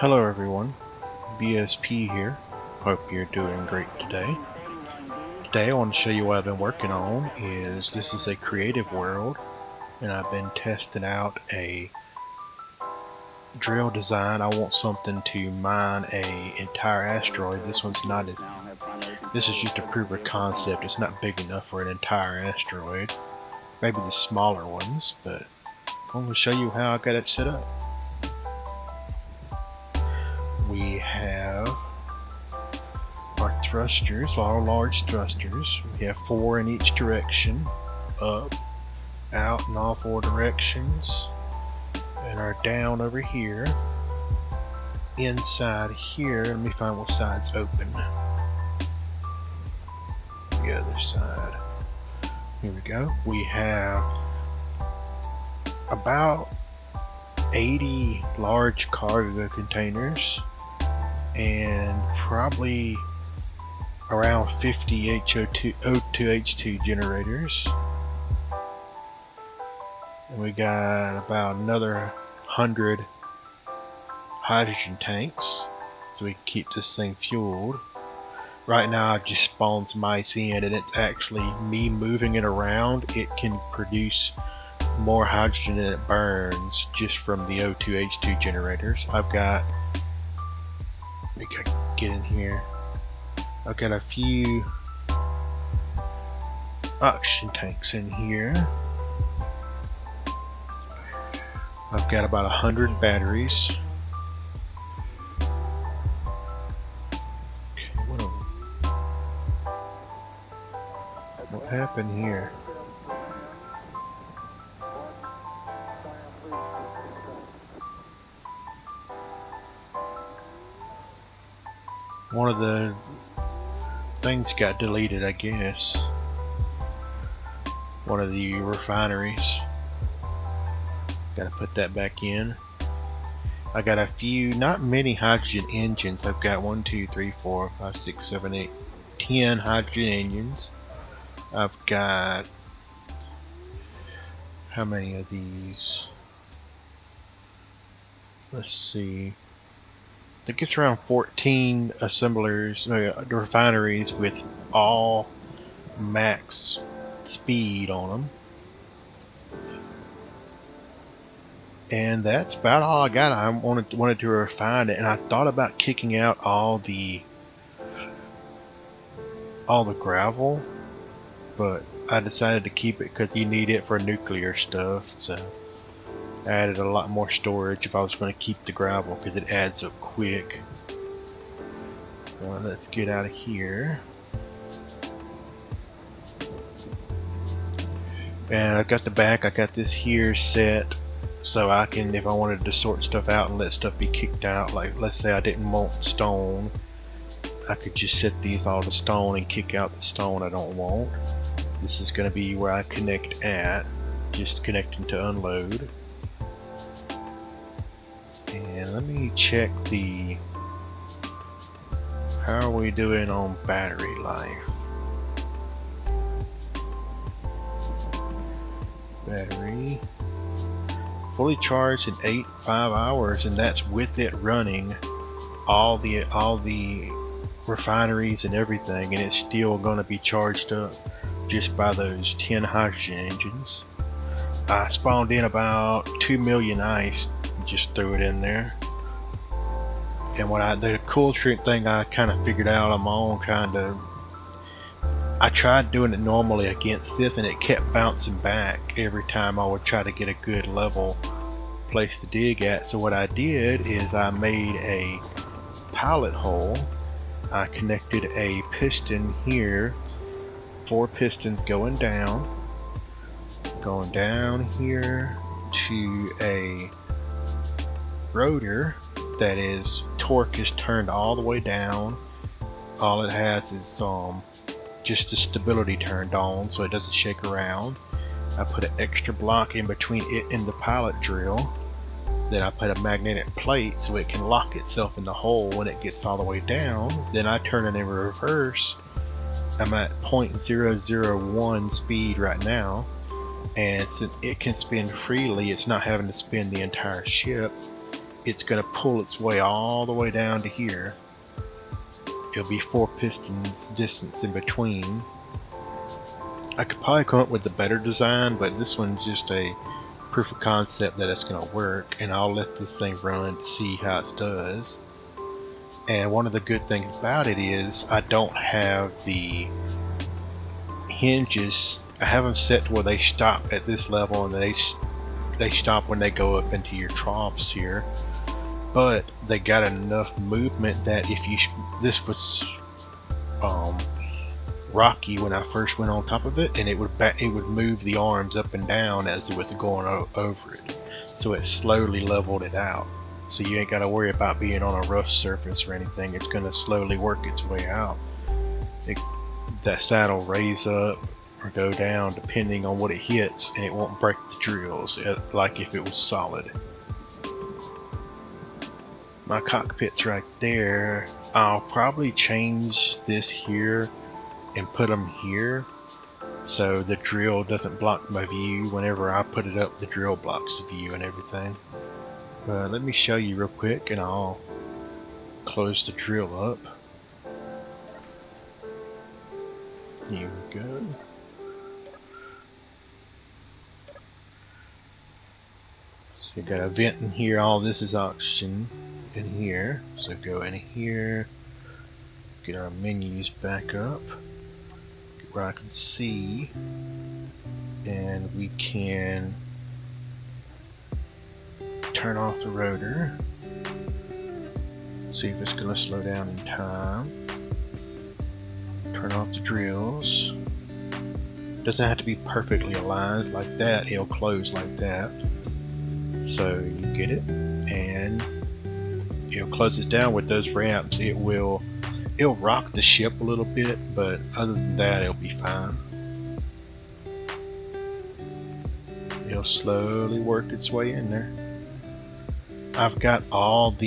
Hello everyone, BSP here. Hope you're doing great today. Today I want to show you what I've been working on. This is a creative world, and I've been testing out a drill design. I want something to mine an entire asteroid. This is just a proof of concept. It's not big enough for an entire asteroid. Maybe the smaller ones, but I'm going to show you how I got it set up. We have our thrusters, our large thrusters. We have 4 in each direction, up, out, in all 4 directions, and our down over here. Inside here, let me find what side's open. The other side. Here we go. We have about 80 large cargo containers and probably around 50 O2H2 generators, and we got about another 100 hydrogen tanks so we can keep this thing fueled. Right now I've just spawned some ice in, and it's actually me moving it around. It can produce more hydrogen than it burns just from the O2H2 generators. I've got, let me get in here. I've got a few oxygen tanks in here. I've got about 100 batteries. Okay, what happened here? One of the things got deleted, I guess. One of the refineries. Gotta put that back in. I got a few, not many hydrogen engines. I've got 1, 2, 3, 4, 5, 6, 7, 8, 10 hydrogen engines. I've got, how many of these? Let's see. I think it's around 14 assemblers, refineries with all max speed on them. And that's about all I got. I wanted to refine it, and I thought about kicking out all the gravel, but I decided to keep it because you need it for nuclear stuff. So I added a lot more storage if I was going to keep the gravel because it adds up quick. Well, let's get out of here. And I've got the back, I got this here set so I can, if I wanted to sort stuff out and let stuff be kicked out, like let's say I didn't want stone, I could just set these all to stone and kick out the stone I don't want. This is going to be where I connect at, just connecting to unload. And let me check how are we doing on battery life? Battery fully charged in 5 hours, and that's with it running all the refineries and everything, and it's still going to be charged up just by those 10 hydrogen engines. I spawned in about 2 million ice, just threw it in there. And the cool thing I kind of figured out on my own, I tried doing it normally against this, and it kept bouncing back every time I would try to get a good level place to dig at. So what I did is I made a pilot hole. I connected a piston here, 4 pistons going down here to a rotor that is torque is turned all the way down. All it has is just the stability turned on so it doesn't shake around. I put an extra block in between it and the pilot drill. Then I put a magnetic plate so it can lock itself in the hole when it gets all the way down. Then I turn it in reverse. I'm at 0.001 speed right now, and since it can spin freely, it's not having to spin the entire ship. it's going to pull its way all the way down to here. It'll be 4 pistons distance in between. I could probably come up with a better design, but this one's just a proof of concept that it's going to work, and I'll let this thing run to see how it does. And one of the good things about it is I don't have the hinges. I have them set to where they stop at this level, and they stop when they go up into your troughs here. But they got enough movement that if you this was rocky when I first went on top of it, and it would move the arms up and down as it was going over it, so it slowly leveled it out. So you ain't got to worry about being on a rough surface or anything. It's going to slowly work its way out. That saddle raise up or go down depending on what it hits, and it won't break the drills like if it was solid. My cockpit's right there. I'll probably change this here and put them here so the drill doesn't block my view. Whenever I put it up, the drill blocks the view and everything. Let me show you real quick, and I'll close the drill up. Here we go. So you got a vent in here. All this is oxygen in here. So go in here, get our menus back up, get where I can see, and we can turn off the rotor, see if it's going to slow down in time. Turn off the drills. Doesn't have to be perfectly aligned like that, it'll close like that. So you get it, and it'll close it down with those ramps. It'll rock the ship a little bit, but other than that, it'll be fine. It'll slowly work its way in there. I've got about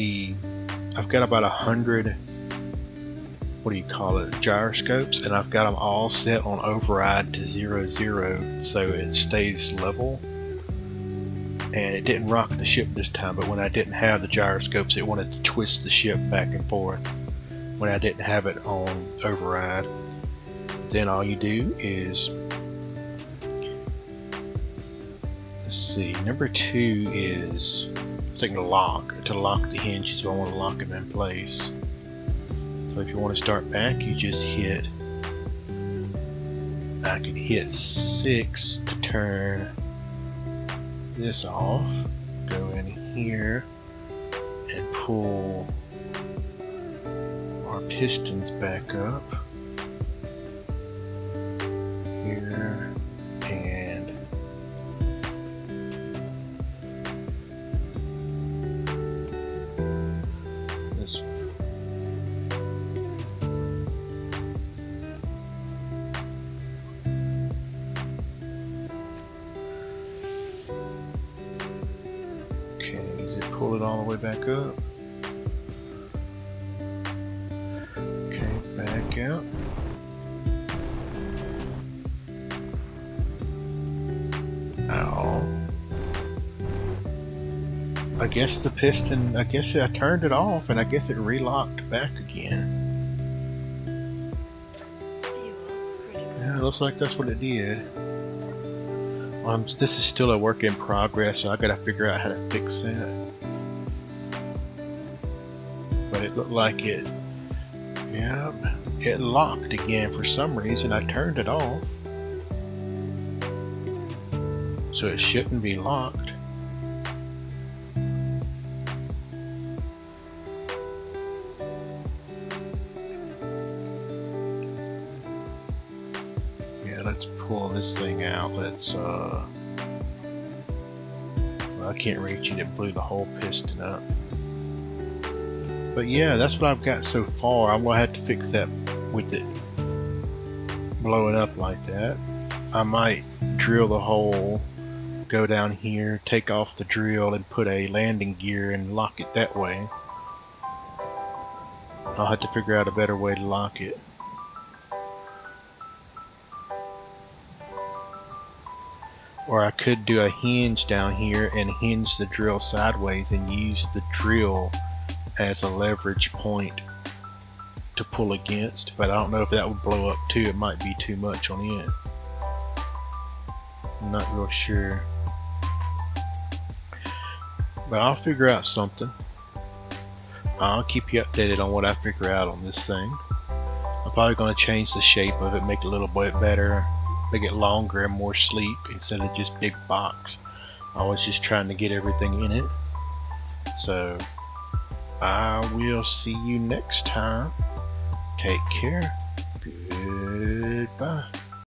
100, what do you call it, gyroscopes, and I've got them all set on override to 0, 0, so it stays level. And it didn't rock the ship this time, but when I didn't have the gyroscopes, it wanted to twist the ship back and forth when I didn't have it on override. Then all you do is, let's see, number 2 is to lock the hinges. So I want to lock them in place. So if you want to start back, you just hit, I can hit 6 to turn this off, go in here and pull our pistons back up here, and let's pull it all the way back up. Okay, back out. Ow. I guess the piston, I turned it off and I guess it relocked back again. Yeah, it looks like that's what it did. This is still a work in progress, so I gotta figure out how to fix that. But it looked like it locked again for some reason. I turned it off, so it shouldn't be locked. Yeah, let's pull this thing out. Let's well, I can't reach it. It blew the whole piston up. But yeah, that's what I've got so far. I'm gonna have to fix that with it blowing up like that. I might drill the hole, go down here, take off the drill, and put a landing gear and lock it that way. I'll have to figure out a better way to lock it. Or I could do a hinge down here and hinge the drill sideways and use the drill as a leverage point to pull against, but I don't know if that would blow up too. It might be too much on the end. I'm not real sure, but I'll figure out something. I'll keep you updated on what I figure out on this thing. I'm probably going to change the shape of it, make it a little bit better, make it longer and more sleek instead of just big box. I was just trying to get everything in it. So I will see you next time. Take care. Goodbye.